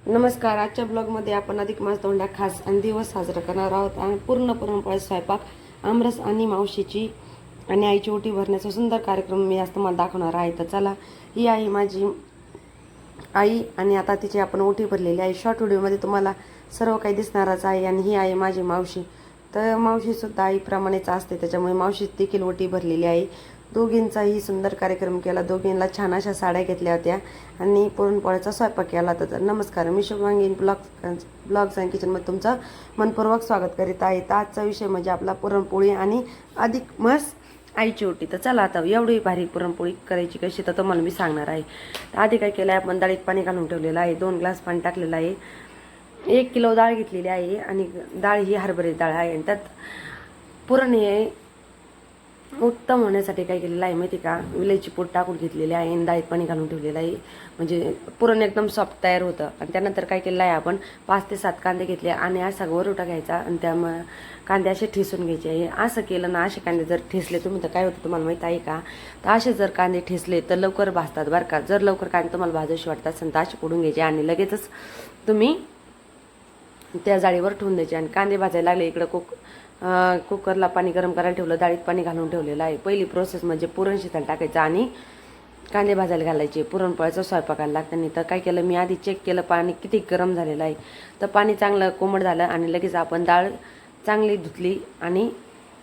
नमस्कार. आजच्या ब्लॉगमध्ये आपण अधिक मास धोंडा खास आणि दिवस साजरा करणार आहोत आणि पूर्ण परंपरा स्वयंपाक आमरस आणि मावशीची आणि आईची ओटी भरण्याचा सुंदर कार्यक्रम मी आज तुम्हाला दाखवणार आहे. तर चला, ही आहे माझी आई आणि आता तिची आपण ओटी भरलेली आहे. शॉर्ट व्हिडिओमध्ये तुम्हाला सर्व काही दिसणारच आहे. आणि ही आहे माझी मावशी. तर मावशीसुद्धा आईप्रमाणेच असते, त्याच्यामुळे मावशी देखील ओटी भरलेली आहे. दोघींचाही सुंदर कार्यक्रम केला. दोघींना छान अशा साड्या घेतल्या होत्या आणि पुरणपोळ्याचा स्वयंपाक केला. तर नमस्कार, मी शुभांगी ब्लॉग्स अँड किचनमध्ये तुमचं मनपूर्वक स्वागत करीत आहे. तर आजचा विषय म्हणजे आपला पुरणपोळी आणि अधिक मास आईची ओटी. तर चला, आता एवढी भारी पुरणपोळी करायची कशी तर तुम्हाला मी सांगणार आहे. तर आधी काय केलं आहे, आपण डाळीत पाणी घालून ठेवलेलं आहे. 2 ग्लास पाणी टाकलेलं आहे. 1 किलो डाळ घेतलेली आहे आणि डाळ ही हरभऱ्याची डाळ आहे. आणि त्यात पुरण हे उत्तम होण्यासाठी काय केलेलं आहे माहिती का, विलायची पूड टाकून घेतलेली आहे आणि डाळीत पाणी घालून ठेवलेलं आहे. म्हणजे पुरण एकदम सॉफ्ट तयार होतं. आणि त्यानंतर काय केलेलं आहे, आपण 5 ते 7 कांदे घेतले आणि असा गोरोटा घ्यायचा आणि त्यामुळे कांदे असे ठेसून घ्यायचे आहे. असं केलं ना, असे कांदे जर ठेसले तुम्ही तर काय होतं तुम्हाला माहीत आहे का, तर असे जर कांदे ठेसले तर लवकर भाजतात बरं का. जर लवकर कांदे तुम्हाला भाजूशी वाटतात असेल तर असे फोडून घ्यायचे आणि लगेचच तुम्ही त्या जाळीवर ठेवून द्यायचे. आणि कांदे भाजायला लागले, इकडं कुकरला पाणी गरम करायला ठेवलं, डाळीत पाणी घालून ठेवलेलं आहे. पहिली प्रोसेस म्हणजे पुरण शिजायला टाकायचं आणि कांदे भाजायला घालायचे. पुरणपोळ्याचा स्वयंपाकाला लागताना तर काय केलं, मी आधी चेक केलं पाणी किती गरम झालेलं आहे. तर पाणी चांगलं कोमट झालं आणि लगेच आपण डाळ चांगली धुतली आणि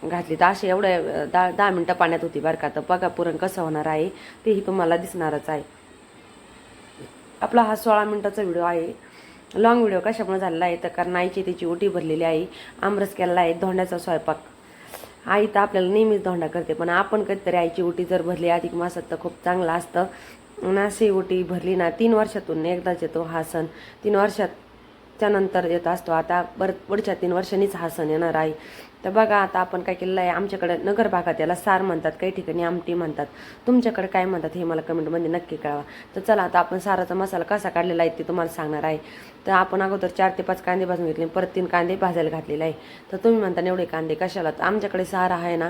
घातली. तर असे एवढ्या 10 मिनटं पाण्यात होती बरं का. तर बघा पुरण कसं होणार आहे तेही तुम्हाला दिसणारच आहे. आपला हा 16 मिनिटाचा व्हिडिओ आहे. लॉंग व्हिडिओ कशामुळे झालेला आहे तर कारण आईची त्याची ओटी भरलेली आहे, आमरस केलेला आहे, धोंड्याचा स्वयंपाक. आई तर आपल्याला नेहमीच धोंडा करते, पण आपण कधीतरी आईची ओटी जर भरली अधिक मासात तर खूप चांगलं असतं. आणि अशी ओटी भरली ना, 3 वर्षातून एकदाच येतो हा सण. 3 वर्षाच्या नंतर येत असतो. आता पुढच्या 3 वर्षांनीच हा सण येणार आहे. तर बघा, आता आपण काय केलेलं आहे, आमच्याकडे नगर भागात याला सार म्हणतात, काही ठिकाणी आमटी म्हणतात. तुमच्याकडे काय म्हणतात हे मला कमेंटमध्ये नक्की कळवा. तर चला, आता आपण साराचा मसाला कसा काढलेला आहे ते तुम्हाला सांगणार आहे. तर आपण अगोदर 4 ते 5 कांदे भाजून घेतले, परत 3 कांदे भाजायला घातलेले आहे. तर तुम्ही म्हणता एवढे कांदे कशाला, तर आमच्याकडे सार आहे ना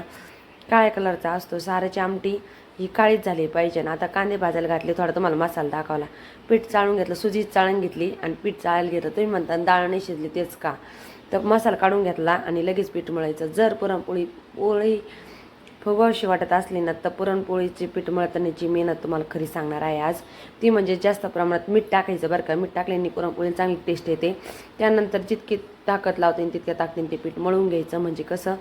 काळ्या कलरचा असतो. साराची आमटी ही काळीच झाली पाहिजे ना. आता कांदे भाजायला घातले, थोडा तुम्हाला मसाला दाखवला. पीठ चाळून घेतलं, सुजी चाळून घेतली आणि पीठ चाळायला घेतलं. तुम्ही म्हणता डाळ नाही शिजली तेच का, तर मसाला काढून घेतला आणि लगेच पीठ मळायचं. जर पोळी फुगवाशी वाटत असली ना तर पुरणपोळीची पीठ मळतानाची मेहनत तुम्हाला खरी सांगणार आहे आज. ती म्हणजे जास्त प्रमाणात मीठ टाकायचं बरं का. मीठ टाकल्याने पुरणपोळी चांगली टेस्ट येते. त्यानंतर जितकी ताकद लावते तितक्या ताकदीने ते पीठ मळून घ्यायचं, म्हणजे कसं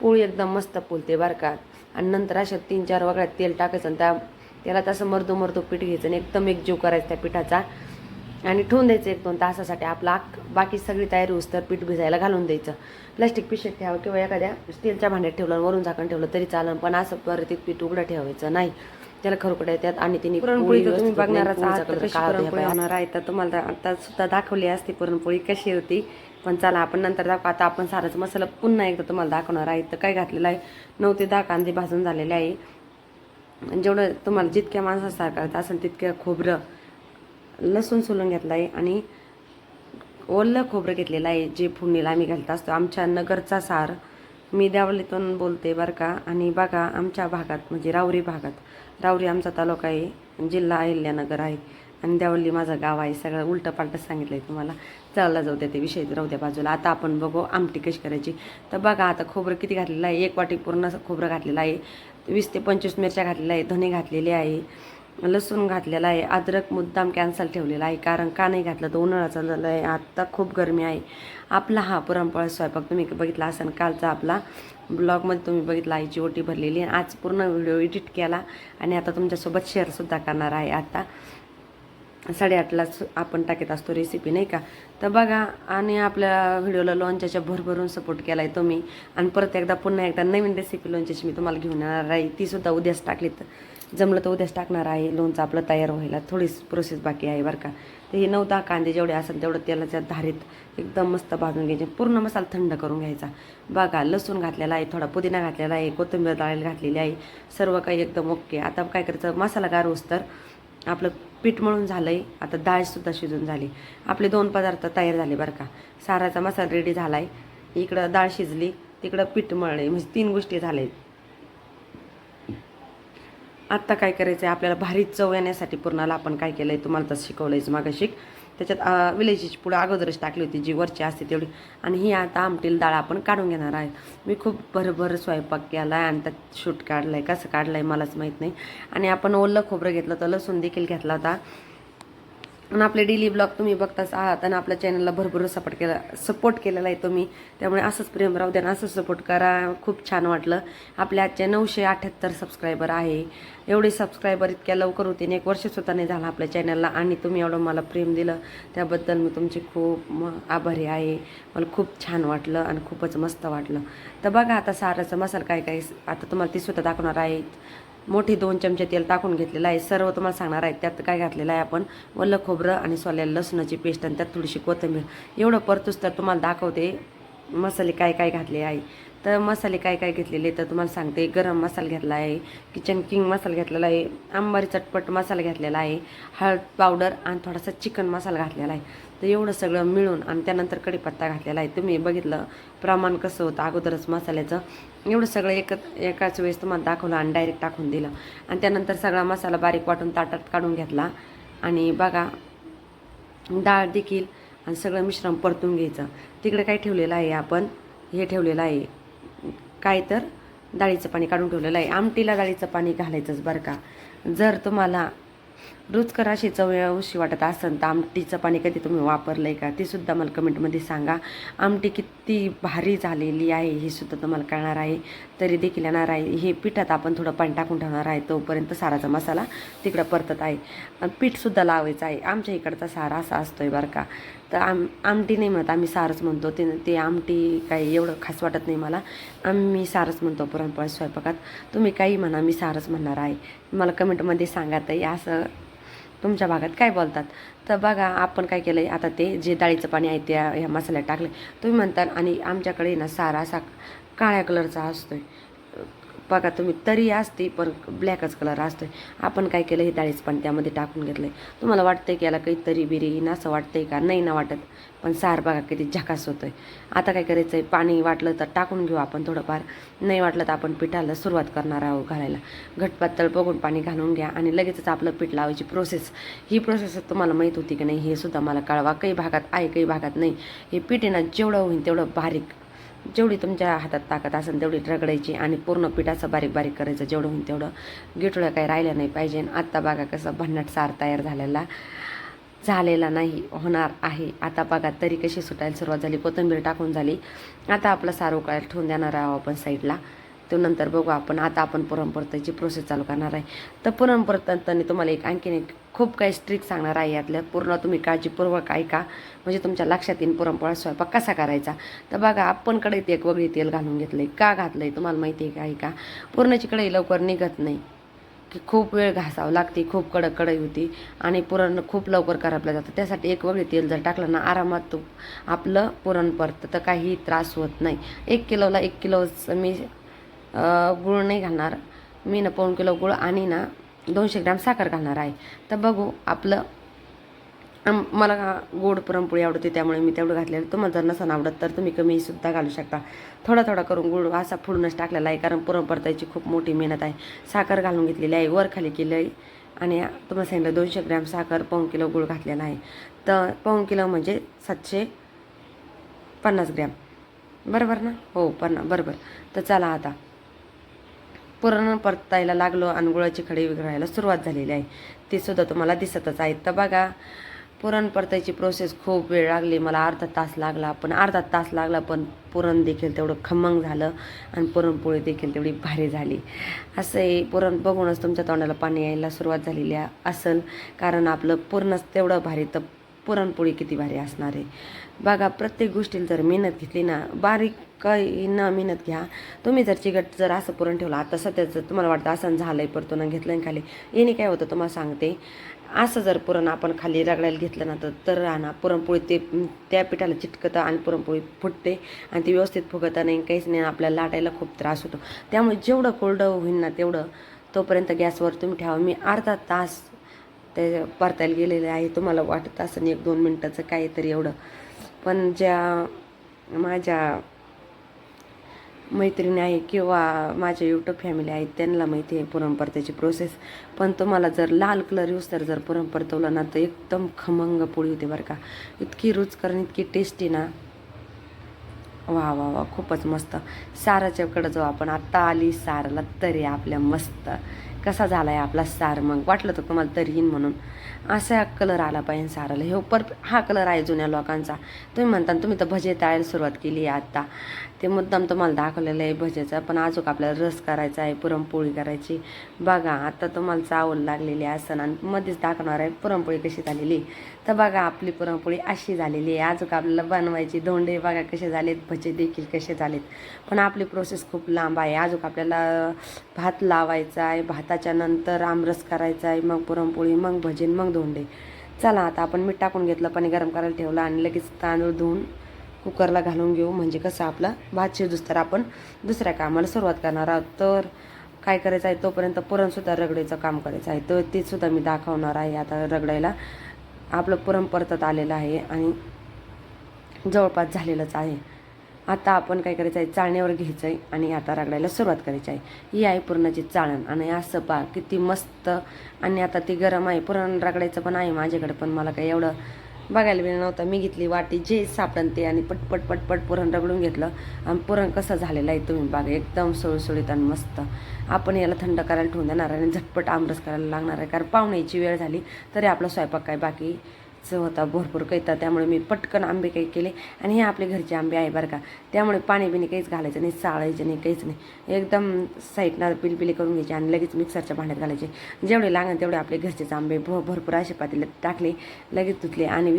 पोळी एकदम मस्त फुलते बरं का. आणि नंतर अशा 3-4 वगळ्यात तेल टाकायचं आणि त्याला तसं मर्दू पीठ घ्यायचं आणि एकदम एकजीव करायचं त्या पिठाचा आणि ठेवून द्यायचं 1-2 तासासाठी. आपला बाकी सगळी तयारी होस तर पीठ भिजायला घालून द्यायचं. प्लास्टिक पिशवीत ठेवावं किंवा एखाद्या स्टीलच्या भांड्यात ठेवलं वरून झाकण ठेवलं तरी चालेल, पण असं परत पीठ उघडं ठेवायचं नाही, त्याला खरकड्या येतात. आणि तिने पुरणपोळी तर तुम्ही बघणारच आहात कशी पुरणपोळी होणार आहे. तर तुम्हाला आता सुद्धा दाखवली असते पुरणपोळी कशी होती, पण चला आपण नंतर दाखवू. आता आपण साराचा मसाला पुन्हा एकदा तुम्हाला दाखवणार आहे. तर काय घातलेलं आहे, 9 ते 10 कांदे भाजून झालेले आहे. जेवढं तुम्हाला जितक्या माणसासारखं असेल तितक्या खोबरं लसूण सोलून घेतला आहे आणि ओलं खोबरं घेतलेलं आहे, जे फोडणीला आम्ही घालत असतो. आमच्या नगरचा सार, मी देवळीतून बोलते बरं का. आणि बघा, आमच्या भागात म्हणजे रावरी आमचा तालुका आहे, जिल्हा अहिल्यानगर आहे आणि देवळी माझं गाव आहे. सगळं उलटं पालटं सांगितलं आहे तुम्हाला. चालला जाऊ द्या, ते विषय राहू द्या बाजूला. आता आपण बघू आमटी कशी करायची. तर बघा, आता खोबरं किती घातलेलं आहे, 1 वाटी पूर्ण खोबरं घातलेलं आहे. 20 ते 25 मिरच्या घातलेल्या आहे, धने घातलेले आहे, लसूण घातलेला आहे. अद्रक मुद्दाम कॅन्सल ठेवलेला आहे, कारण का नाही घातलं तर उन्हाळा चाललेला आहे, आत्ता खूप गरमी आहे. आपला हा पुरणपोळा स्वयंपाक तुम्ही बघितला असेल, कालचा आपला ब्लॉगमध्ये तुम्ही बघितला आईची ओटी भरलेली. आज पूर्ण व्हिडिओ एडिट केला आणि आता तुमच्यासोबत शेअरसुद्धा करणार आहे. आता 8:30ला आपण टाकत असतो रेसिपी, नाही का. तर बघा, आणि आपल्या व्हिडिओला लोणच्याच्या भरभरून सपोर्ट केला आहे तुम्ही. आणि परत पुन्हा एकदा नवीन रेसिपी लोणच्याची मी तुम्हाला घेऊन येणार आहे. तीसुद्धा उद्याच टाकली, तर जमलं तर उद्याच टाकणार आहे. लोणचं आपलं तयार व्हायला थोडीच प्रोसेस बाकी आहे बरं का. तर हे 9-10 कांदे जेवढे असेल तेवढं तेलाच्या धारीत एकदम मस्त भाजून घ्यायचे. पूर्ण मसाला थंड करून घ्यायचा. बघा, लसूण घातलेला आहे, थोडा पुदिना घातलेला आहे, कोथिंबीर डाळीला घातलेली आहे, सर्व काही एकदम ओके. आता काय करायचं, मसाला गारूस तर आपलं पीठ मळून झालं आहे. आता डाळसुद्धा शिजून झाली. आपले 2 पदार्थ तयार झाले बरं का. साराचा मसाला रेडी झाला आहे, इकडं डाळ शिजली, तिकडं पीठ मळले, म्हणजे 3 गोष्टी झाल्या. आत्ता काय करायचं आहे, आपल्याला भारी चव येण्यासाठी पुरणाला आपण काय केलं आहे तुम्हाला तर शिकवलं आहे मागं शिक. त्याच्यात विलायचीची पुढं अगोदरच टाकली होती जी वरची असते तेवढी. आणि ही आता आमटीला डाळ आपण काढून घेणार आहे. मी खूप भरभर स्वयंपाक केला आहे आणि त्यात शूट काढलं आहे, कसं काढलं आहे मलाच माहीत नाही. आणि आपण ओलं खोबरं घेतलं होतं, लसूण देखील घेतला होता. आणि आपले डेली ब्लॉग तुम्ही बघताच आहात आणि आपल्या चॅनलला भरपूर सपोर्ट केलेला आहे तुम्ही. त्यामुळे असंच प्रेम राहू द्या, असंच सपोर्ट करा. खूप छान वाटलं. आपल्या आजचे 978 सबस्क्रायबर आहे. एवढे सबस्क्रायबर इतक्या लवकर होते, 1 वर्षसुद्धा नाही झाला आपल्या चॅनलला. आणि तुम्ही एवढं मला प्रेम दिलं त्याबद्दल मी तुमचे खूप आभारी आहे. मला खूप छान वाटलं आणि खूपच मस्त वाटलं. तर बघा आता साराचा मसाला काय काय आता तुम्हाला ती सुद्धा दाखवणार आहे. मोठी 2 चमचे तेल टाकून घेतलेलं आहे. सर्व तुम्हाला सांगणार आहे. त्यात काय घातलेलं आहे आपण, ओलं खोबरं आणि सोल्याला लसणाची पेस्ट आणि त्यात थोडीशी कोथिंबीर. एवढं परतूच तर तुम्हाला दाखवते मसाले काय काय घातले आहे. तर मसाले काय काय घेतलेले तर तुम्हाला सांगते. गरम मसाला घेतला आहे, किचन किंग मसाला घेतलेला आहे, अंबारी चटपट मसाला घेतलेला आहे, हळद पावडर आणि थोडासा चिकन मसाला घातलेला आहे. तर एवढं सगळं मिळून आणि त्यानंतर कढीपत्ता घातलेला आहे. तुम्ही बघितलं प्रमाण कसं होतं अगोदरच मसाल्याचं. एवढं सगळं एकाच वेळेस तुम्हाला दाखवलं आणि डायरेक्ट टाकून दिलं. आणि त्यानंतर सगळा मसाला बारीक वाटून ताटात काढून घेतला. आणि बघा डाळ देखील आणि सगळं मिश्रण परतून घ्यायचं. तिकडे काय ठेवलेलं आहे आपण, हे ठेवलेलं आहे काय तर डाळीचं पाणी काढून ठेवलेलं आहे. आमटीला डाळीचं पाणी घालायचंच बरं का. जर तुम्हाला रुचकर अशी चवशी वाटत असेल तर आमटीचं पाणी कधी तुम्ही वापरलं आहे का ते सुद्धा मला कमेंटमध्ये सांगा. आमटी किती भारी झालेली आहे हे सुद्धा तुम्हाला कळणार आहे. तरी देखील येणार आहे. हे पिठात आपण थोडं पाणी टाकून ठेवणार आहे, तोपर्यंत साराचा मसाला तिकडं परतत आहे. आणि पीठसुद्धा लावायचं आहे. आमच्या इकडचा सारा असा असतोय बरं का. तर आमटी नाही म्हणत, आम्ही सारच म्हणतो. ते आमटी काही एवढं खास वाटत नाही मला. आम्ही सारच म्हणतो पुरणपोळी स्वयंपाकात. तुम्ही काही म्हणा, मी सारच म्हणणार आहे. मला कमेंटमध्ये सांगा ताई असं तुमच्या भागात काय बोलतात. तर बघा आपण काय केलं आहे आता, ते जे डाळीचं पाणी आहे त्या ह्या मसाल्यात टाकले. तुम्ही म्हणता आणि आमच्याकडे ना सारा असा काळ्या कलरचा असतोय बघा. तुम्ही तरी असते पण ब्लॅकच कलर असतोय. आपण काय केलं, हे डाळीचं पाणी त्यामध्ये टाकून घेतलं आहे. तुम्हाला वाटतंय की याला काही तरी बिरी ना असं वाटतंय का, नाही ना वाटत. पण सार बघा किती झकास होतोय. आता काय करायचं आहे, पाणी वाटलं तर टाकून घेऊ आपण थोडंफार, नाही वाटलं तर आपण पिठाला सुरुवात करणार आहोत घालायला. घटपातळ बघून पाणी घालून घ्या आणि लगेचच आपलं पीठ लावायची प्रोसेस. ही प्रोसेस तुम्हाला माहीत होती की नाही हे सुद्धा मला कळवा. काही भागात आहे काही भागात नाही. हे पीठ आहे ना जेवढं होईल तेवढं बारीक, जेवढी तुमच्या हातात ताकद असेल तेवढी रगडायची आणि पूर्ण पिठाचं बारीक बारीक करायचं. जेवढं होईल तेवढं, गिठोळ्या काही राहिल्या नाही पाहिजे. आत्ता बघा कसं भन्नाट सार तयार झालेला नाही, होणार आहे. आता बघा तरी कशी सुटायला सुरुवात झाली. कोथिंबीर टाकून झाली. आता आपला सार उकळायला ठेवून देणार आहोत आपण साईडला. तो नंतर बघू आपण. आता आपण पुरण परतायची प्रोसेस चालू करणार आहे. तर पुरण परतताना तुम्हाला आणखीन एक खूप काही स्ट्रिक सांगणार आहे. यातल्या पूर्ण तुम्ही काळजीपूर्वक ऐका, म्हणजे तुमच्या लक्षात येईल पुरणपोळा स्वयंपाक कसा करायचा. तर बघा आपण कढईत एक वेगळी तेल घालून घेतलं आहे. का घातलं आहे तुम्हाला माहिती आहे का? ऐका. पुरणाची कढई लवकर निघत नाही, की खूप वेळ घासावं लागते. खूप कडक कढई होती आणि पुरण खूप लवकर करपलं जातं. त्यासाठी एक वेगळी तेल जर टाकलं ना आरामात आपलं पुरण परतं, तर काही त्रास होत नाही. 1 किलोला 1 किलोचं मी गूळ नाही घालणार. मी ना 1.5 किलो गूळ आणि ना 200 ग्रॅम साखर घालणार आहे. तर बघू आपलं मला गोड पुरणपोळी आवडते त्यामुळे मी तेवढं घातलेलं. तुम्हाला जर नसन आवडत तर तुम्ही कमीसुद्धा घालू शकता. थोडा थोडा करून गूळ असा फोडूनच टाकलेला आहे, कारण पुरण परतायची खूप मोठी मेहनत आहे. साखर घालून घेतलेली आहे, वर खाली केलं आहे. आणि तुम्हाला सांगितलं 200 ग्रॅम साखर, 1.5 किलो गूळ घातलेला आहे. तर 1.5 किलो म्हणजे 750 ग्रॅम, बरोबर ना? हो बरोबर. तर चला आता पुरण परतायला लागलो आणि गुळाची खडी विघळायला सुरुवात झालेली आहे. ती सुद्धा तुम्हाला दिसतच आहे. तर बघा पुरण परतायची प्रोसेस खूप वेळ लागली. मला अर्धा तास लागला, पण पुरण देखील तेवढं खमंग झालं आणि पुरणपोळी देखील तेवढी भारी झाली. असं हे पुरण बघूनच तुमच्या तोंडाला पाणी यायला सुरुवात झालेली असेल, कारण आपलं पूर्णच तेवढं भारी, तर पुरणपोळी किती भारी असणार आहे. बघा प्रत्येक गोष्टीला जर मेहनत घेतली ना, बारीक काही न मेहनत घ्या. तुम्ही जर चिकट जर असं पुरण ठेवलं, आता सध्या जर तुम्हाला वाटतं असं झालंय परतून घेतलं आणि खाली, याने काय होतं तुम्हाला सांगते. असं जर पुरण आपण खाली रगडायला घेतलं ना तर ना पुरणपोळी ते त्या पिठाला चिटकतं आणि पुरणपोळी फुटते आणि ती व्यवस्थित फुगत नाही, काहीच नाही. आपल्याला लाटायला खूप त्रास होतो. त्यामुळे जेवढं कोरडं होईल ना तेवढं तोपर्यंत गॅसवर तुम्ही ठेवा. मी अर्धा तास ते परतायला गेलेले आहे. तुम्हाला वाटत असं 1-2 मिनटाचं काहीतरी एवढं, पण ज्या माझ्या मैत्रिणी आहे किंवा माझे यूट्यूब फॅमिली आहेत त्यांना माहिती आहे पुरण परत्याची प्रोसेस. पण तुम्हाला जर लाल कलर येऊस तर जर पुरण परतवलं ना तर एकदम खमंग पोळी होते बरं का. इतकी रुचकर इतकी टेस्टी ना, वा वा वा, खूपच मस्त. साराच्याकडं जो आपण आत्ता आली सारला तरी आपल्या मस्त कसा झाला आहे आपला सार. मग वाटलं तर तुम्हाला तरी येईन म्हणून असा कलर आला पाहिजे साराला. हे हा कलर आहे जुन्या लोकांचा. तुम्ही म्हणता तुम्ही तर भजे तळायला सुरुवात केली आहे आत्ता, ते मुद्दाम तुम्हाला दाखवलेलं आहे भजेचा. पण अजून आपल्याला रस करायचा आहे, पुरणपोळी करायची. बघा आता तुम्हाला चावल लागलेली असं आणि मध्येच दाखवणार आहे पुरणपोळी कशी झालेली. तर बघा आपली पुरणपोळी अशी झालेली आहे. अजून आपल्याला बनवायची. धोंडे बघा कसे झालेत, भजे देखील कसे झालेत. पण आपली प्रोसेस खूप लांब आहे. अजून आपल्याला भात लावायचा आहे, भाताच्या नंतर आमरस करायचा आहे, मग पुरणपोळी, मग भजे, मग धोंडे. चला आता आपण मीठ टाकून घेतलं, पाणी गरम करायला ठेवलं आणि लगेच तांदूळ धुवून कुकरला घालून घेऊ. म्हणजे कसं आपला भात शिजूस तर आपण दुसऱ्या कामाला सुरुवात करणार आहोत. तर काय करायचं आहे तोपर्यंत पुरणसुद्धा रगडायचं काम करायचं आहे. तर ते सुद्धा मी दाखवणार आहे. आता रगडायला आपलं पुरण परतत आलेलं आहे आणि जवळपास झालेलंच आहे. आता आपण काय करायचं आहे, चाळण्यावर घ्यायचं आहे आणि आता रगडायला सुरुवात करायची आहे. ही आहे पुरणाची चाळण आणि असं पा किती मस्त. आणि आता ती गरम आहे. पुरण रगडायचं पण आहे माझ्याकडे, पण मला काही एवढं बघायला वेळ नव्हता. मी घेतली वाटी जे सापडन ते आणि पटपट पटपट पुरण रगडून घेतलं. आणि पुरण कसं झालेलं आहे तुम्ही बघा, एकदम सुळसुळीत आणि मस्त. आपण याला थंड करायला ठेवून देणार आणि झटपट आमरस करायला लागणार आहे, कारण पाहुण्याची वेळ झाली तरी आपला स्वयंपाक काय बाकी होता भरपूर काही. त्यामुळे मी पटकन आंबे काही केले आणि हे आपले घरचे आंबे आहे बरं का. त्यामुळे पाणी बिणी काहीच घालायचं नाही, चाळायचं नाही, काहीच नाही. एकदम साईडनं पिलपिली करून घ्यायचे आणि लगेच मिक्सरच्या भांड्यात घालायचे. जेवढे लागेल तेवढे आपले घरचेच आंबे भरपूर असे पातेल्यात टाकले, लगेच धुतले आणि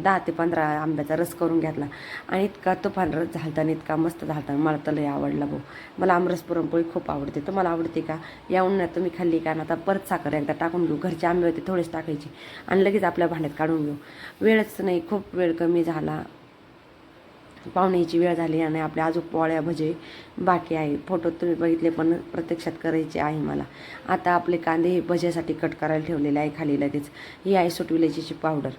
10 ते 15 आंब्याचा रस करून घेतला. आणि इतका तुफान रस झालता आणि इतका मस्त झालता. मला तर लय आवडला भाऊ. मला आमरस पुरणपोळी खूप आवडते. तुम्हाला आवडते का? या उन्हात तुम्ही खाल्ली का? आता परत साखर एकदा टाकून घेऊ. घरचे आंबे होते थोडेच टाकायचे आणि लगेच आपल्या भांड्यात काढून घेऊ. वेळच नाही, खूप वेळ कमी झाला. पाहुण्याची वेळ झाली आणि आपल्या अजून पोळ्या भजे बाकी आहे. फोटो तुम्ही बघितले पण प्रत्यक्षात करायचे आहे मला. आता आपले कांदे हे भज्यासाठी कट करायला ठेवलेले आहे खाली लगेच. ही आहे सुट विलायचीची पावडर.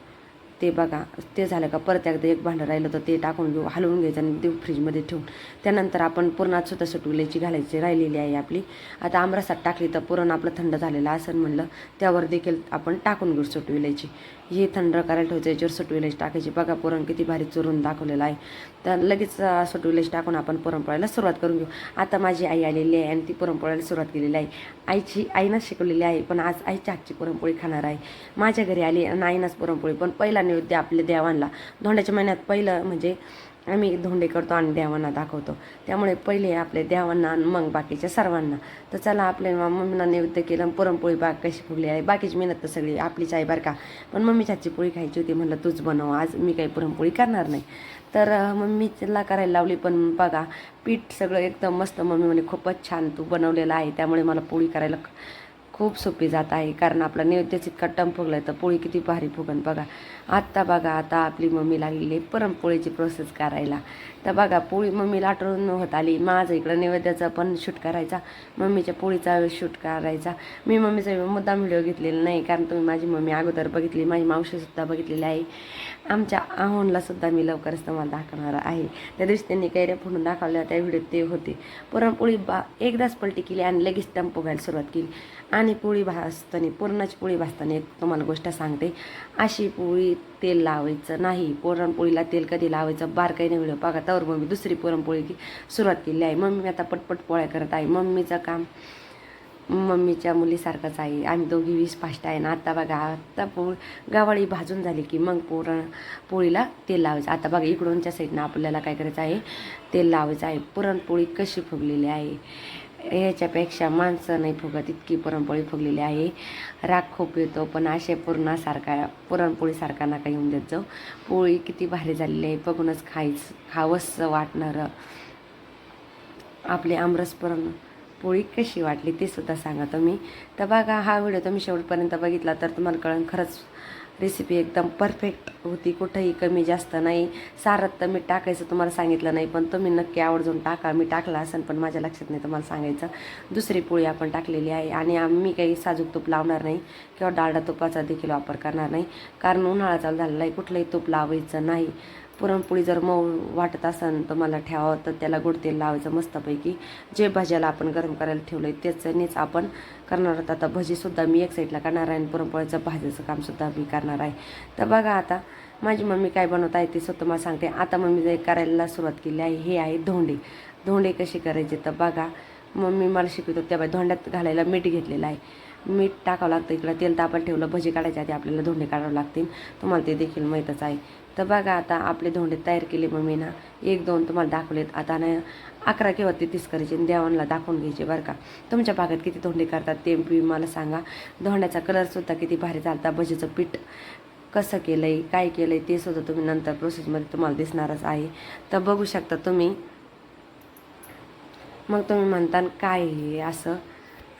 ते बघा ते झालं का परत एकदा एक भांडं राहिलं तर ते टाकून घेऊ, हलवून घ्यायचं आणि देऊ फ्रीजमध्ये ठेवून. त्यानंतर आपण पुरणात सुद्धा सुट विलायची घालायची राहिलेली आहे आपली. आता आमरसात टाकली तर पुरण आपलं थंड झालेलं असं म्हणलं त्यावर देखील आपण टाकून घेऊ सुट विलायची. हे थंड करायला ठेवायचं, याच्यावर सुट विलायची टाकायची. बघा पुरण किती भारी चुरून दाखवलेलं आहे. तर लगेच सुट विलायची टाकून आपण पुरणपोळ्याला सुरुवात करून घेऊ. आता माझी आई आलेली आहे आणि ती पुरणपोळ्याला सुरुवात केलेली आहे. आईनंच शिकवलेली आहे, पण आज आईच्या हातची पुरणपोळी खाणार आहे. माझ्या घरी आली आणि आईनंच पुरणपोळी. पण पहिला नैवेद्य आपल्या देवांना धोंड्याच्या महिन्यात पहिलं म्हणजे आम्ही धोंडे करतो आणि देवांना दाखवतो. त्यामुळे पहिले आपले देवांना आणि मग बाकीच्या सर्वांना. तर चला आपल्या मम्मीला नैवेद्य केलं. पुरणपोळी बाग कशी फुगली आहे. बाकीची मेहनत तर सगळी आपलीच आहे बरं का. पण मम्मीच्या हातची पोळी खायची होती, म्हणलं तूच बनव आज, मी काही पुरणपोळी करणार नाही. तर मम्मीला करायला लावली. पण बघा पीठ सगळं एकदम मस्त. मम्मी म्हणे खूपच छान तू बनवलेलं आहे. त्यामुळे मला पोळी करायला खूप सोपी जात आहे, कारण आपला नैवेद्यच इतका टम फुगला आहे तर पोळी किती भारी फुगन बघा. आत्ता बघा आता आपली मम्मी लागलेली आहे पुरणपोळीची प्रोसेस करायला. तर बघा पोळी मम्मीला आठवून होत आली. माझं इकडं नैवेद्याचा पण शूट करायचा, मम्मीच्या पोळीचा शूट करायचा. मी मम्मीचा मुद्दाम व्हिडिओ घेतलेला नाही, कारण तुम्ही माझी मम्मी अगोदर बघितली, माझी मावशीसुद्धा बघितलेली आहे. आमच्या आहोनला सुद्धा मी लवकरच तुम्हाला दाखवणार आहे. त्या दिवशी त्यांनी कैऱ्या फोडून दाखवल्या, त्या व्हिडिओत ते होते. पुरणपोळी एकदाच पलटी केली आणि लगेच टम फुगायला सुरुवात केली. आणि पोळी भाजताना, पुरणाची पोळी भाजताना एक तुम्हाला गोष्ट सांगते, अशी पोळी तेल लावायचं नाही. पुरणपोळीला तेल कधी लावायचं बारकाईने व्हिडिओ बघा. तर मग मी दुसरी पुरणपोळी सुरुवात केली आहे. मम्मी आता पटपट पोळ्या करत आहे. मम्मीचं काम मम्मीच्या मुलीसारखंच आहे. आम्ही दोघी 20 फास्ट आहे ना. आता बघा आता गव्हाळी भाजून झाली की मग पोळीला तेल लावायचं. आता बघा इकडूनच्या साईडनं आपल्याला काय करायचं आहे, तेल लावायचं आहे. पुरणपोळी कशी फुगलेली आहे, ह्याच्यापेक्षा माणसं नाही फुगत इतकी पुरणपोळी फुगलेली आहे. राग खूप येतो, पण असे पुरणपोळीसारखा नका येऊन देत जाऊ. पोळी किती भारी झालेली आहे, बघूनच खावंसं वाटणारं. आपले आमरस पोळी कशी वाटली ते सुद्धा सांगा तुम्ही. तर बघा हा व्हिडिओ तुम्ही शेवटपर्यंत बघितला तर तुम्हाला कळेल खरंच रेसिपी एकदम परफेक्ट होती, कुठंही कमी जास्त नाही. सारत तर मी टाकायचं तुम्हाला सांगितलं नाही, पण तुम्ही नक्की आवर्जून टाका. मी टाकला असेल पण माझ्या लक्षात नाही तुम्हाला सांगायचं. दुसरी पोळी आपण टाकलेली आहे आणि आम्ही काही साजूक तूप लावणार नाही किंवा डालडा तुपाचा देखील वापर करणार नाही, कारण उन्हाळा चालू झालेला आहे, कुठलंही तूप लावायचं नाही. पुरणपोळी जर मऊ वाटत असेल तर मला ठेवावं, तर त्याला गोड तेल लावायचं मस्तपैकी. जे भज्याला आपण गरम करायला ठेवलं आहे त्याच्यानेच आपण करणार आहोत. आता भजीसुद्धा मी एक साईडला करणार आहे आणि पुरणपोळीचं भाजीचं कामसुद्धा मी करणार आहे. तर बघा आता माझी मम्मी काय बनवत आहे ते स्वतः मला सांगते. आता मम्मी जे करायला सुरुवात केली आहे हे आहे धोंडे. धोंडे कसे करायचे तर बघा मम्मी मला शिकवतो. त्या धोंड्यात घालायला मीठ घेतलेलं आहे. मीठ टाकावं लागतं. इकडं तेल तापायला ठेवलं. भजी काढायच्या आधी आपल्याला धोंडे काढावे लागतील. तुम्हाला ते देखील माहीतच आहे. तर बघा आता आपले धोंडे तयार केले मम्मीनं. 1-2 तुम्हाला दाखवलेत. आता ना 11 किंवा 33 करायचे आणि देवांना दाखवून घ्यायचे बरं का. तुमच्या भागात किती धोंडे करतात ते बी मला सांगा. धोंड्याचा कलरसुद्धा किती भारी चालता. भजीचं पीठ कसं केलं आहे काय केलं आहे ते सुद्धा तुम्ही नंतर प्रोसेसमध्ये तुम्हाला दिसणारच आहे. तर बघू शकता तुम्ही. मग तुम्ही म्हणता काय हे असं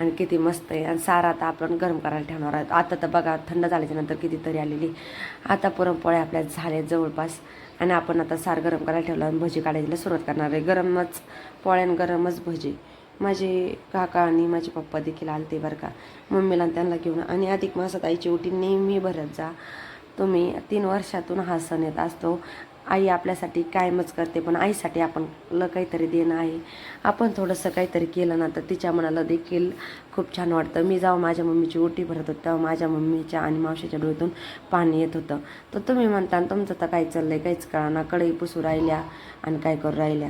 आणि किती मस्त आहे. आणि सारा आता आपण गरम करायला ठेवणार आहोत. आता तर बघा थंड झाल्याच्यानंतर कितीतरी आलेली. आता पुरणपोळ्या आपल्या झाल्या जवळपास आणि आपण आता सार गरम करायला ठेवलं आणि भजी काढायला सुरुवात करणार आहे. गरमच पोळ्यान गरमच भजी. माझे काका आणि माझे पप्पा देखील आले ते बरं का. मम्मीला त्यांना घेऊन. आणि अधिक मासात आईची ओटी नेहमी भरत जा तुम्ही. 3 वर्षातून हा सण येत असतो. आई आपल्यासाठी कायमच करते पण आईसाठी आपण काहीतरी देणं आहे. आपण थोडंसं काहीतरी केलं ना तर तिच्या मनाला देखील खूप छान वाटतं. मी जेव्हा माझ्या मम्मीची ओटी भरत होतं तेव्हा माझ्या मम्मीच्या आणि मावशीच्या डोळ्यातून पाणी येत होतं. तर तुम्ही म्हणता तुमचं तर काय चाललं आहे काहीच कळना. कढई पुसू राहिल्या आणि काय करू राहिल्या.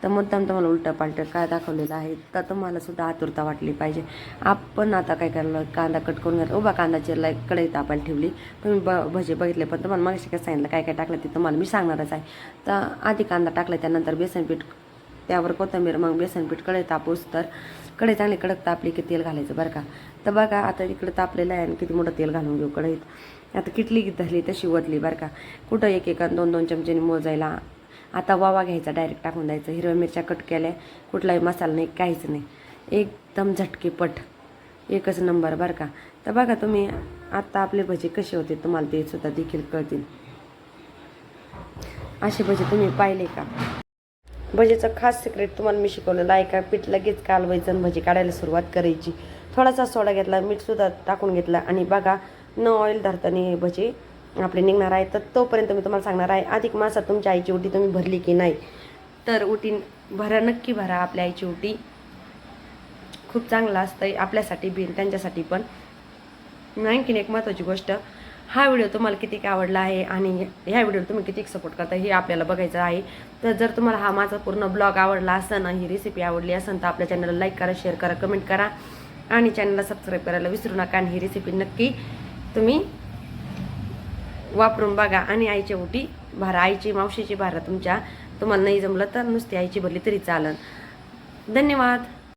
तर मुद्दाम तुम्हाला उलटं पालटं काय दाखवलेलं आहे तर तुम्हालासुद्धा आतुरता वाटली पाहिजे. आपण आता काय करलं कांदा कट करून घेतला. उभा कांदा चिरला कढई तापायला ठेवली. तुम्ही भजे बघितले पण तुम्हाला मागाशी काय सांगितलं काय काय टाकलं ते तुम्हाला मी सांगणारच आहे. तर आधी कांदा टाकला त्यानंतर बेसनपीठ त्यावर कोथिंबीर मग बेसनपीठ कढई तापूस तर कढई चांगली कडक तापली की तेल घालायचं बरं का. तर बघा आता इकडे तापलेलं आहे आणि किती मोठं तेल घालून घेऊ कढईत. आता किटली धरली तशी वतली बरं का. कुठं एक 2-2 चमच्याने मोजायला. आता वावा घ्यायचा डायरेक्ट टाकून द्यायचं. हिरव्या मिरच्या कट केल्या. कुठलाही मसाला नाही काहीच नाही. एकदम झटकेपट एकच नंबर बरं का. तर बघा तुम्ही आत्ता आपले भजे कसे होते तुम्हाला ते सुद्धा देखील कळतील. असे भजे तुम्ही पाहिले का. भजीचं खास सिक्रेट तुम्हाला मी शिकवलेलं आहे का. पीठ लगेच कालवायचं आणि भजी काढायला सुरुवात करायची. थोडासा सोडा घेतला मीठसुद्धा टाकून घेतला आणि बघा न ऑइल धरताना भजी आपले निघणार आहे. तर तोपर्यंत मी तुम्हाला सांगणार आहे अधिक मासात तुमच्या आईची ओटी तुम्ही भरली की नाही. तर ओटी भरा नक्की भरा. आपल्या आईची ओटी खूप चांगलं असतं आपल्यासाठी बी त्यांच्यासाठी पण. आणखीन एक महत्त्वाची गोष्ट हा व्हिडिओ तुम्हाला किती आवडला आहे आणि ह्या व्हिडिओला तुम्ही किती सपोर्ट करता हे आपल्याला बघायचं आहे. तर जर तुम्हाला हा माझा पूर्ण ब्लॉग आवडला असेल ही रेसिपी आवडली असेल तर आपल्या चॅनलला लाईक करा शेअर करा कमेंट करा आणि चॅनलला सबस्क्राईब करायला विसरू नका. आणि ही रेसिपी नक्की तुम्ही वापरून बघा आणि आईची ओटी भरा. आईची मावशीची भरा. तुम्हाला नाही जमलं तर नुसती आईची भरली तरी चालेल. धन्यवाद.